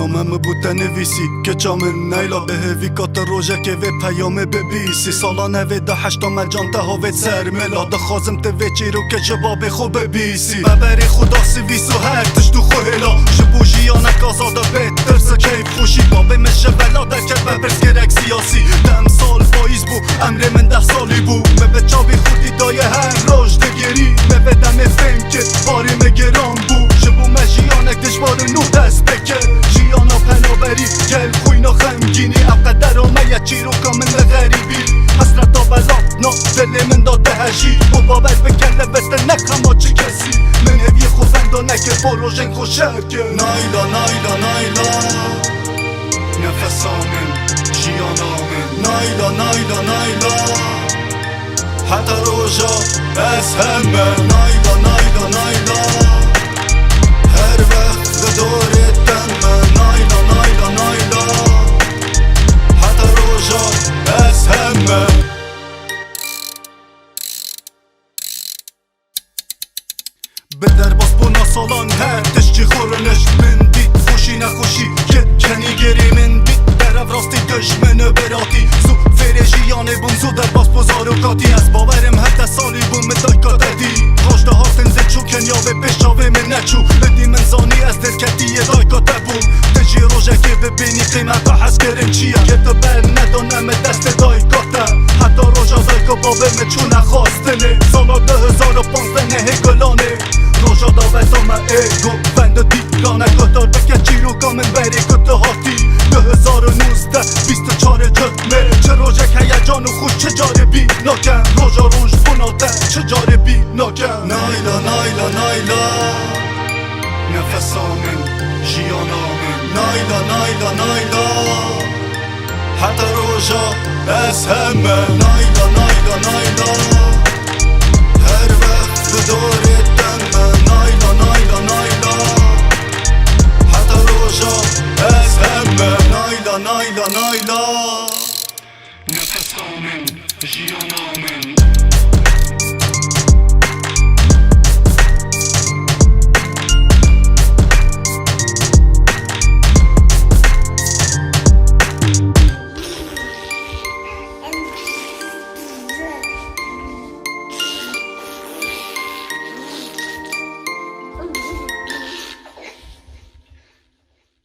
نامم بود نویسی که جام نیلا به هوی کات روژه که و پیام ببیسی سالانه و ده هشتم جان تهاوت سر ملاده خازم توی رو که جواب خوب ببیسی ببری خدا سویس و هر تش تو خوهلا شبوجی یا نکازاده بهتر کیف خوشی بابه مشه بلاده که ببرس گرک سیاسی دم سال پاییز بو امر من 10 سالی بو به چاوی خودی دای هر روش دگیری به دم فنکت باری مگران بو شبو مجیانک دشوار نو دست بکر جیانا پنابری گل خوینا خمگینی اقدر و میه چی رو کامل غریبی حسرت و بلا نا دل من داده هشی و بابت بکنه بسته نخما چی کسی من هوی خوزند و نکه پروژن خوشرکه نایلا نایلا نایلا نفسامن جیانامن نایلا نایلا نایلا حتی روژا از همه نایلا نایلا نایلا هر وقت دورت تمه نایلا نایلا نایلا حتی روژا از همه بدر باز بونا سالان هر تشکی خورنش من دید خوشی نخوشی که کنی گری من دید برف راستی دشمن براتی زو فرژیانه بوم زو در باز بزارو کاتی از باورم حتی سالی بوم دای کاتدی خوشده هاتن زد چو کنیا به پشاوه من نچو بدی من زانی از دل کتی دای کاته بوم تجی روژه که ببینی قیمت ها حس کرم چیه که تو بر ندانم دست دای کاته حتی روژا دای که بابه من چون نخواستنه سالا 2015 هگلانه روژا دا بسام ایگو بند دیگانه کتار بکه چی رو کامن بری کت هاتی 2019 24 جتمه چه روژه هیجان و خوش چه جاره بی ناکن روژا روش بناته چه جاره بی ناکن نایلا نایلا نایلا نفسامن جیانامن نایلا نایلا نایلا حتی روژا از همه نایلا نایلا نایلا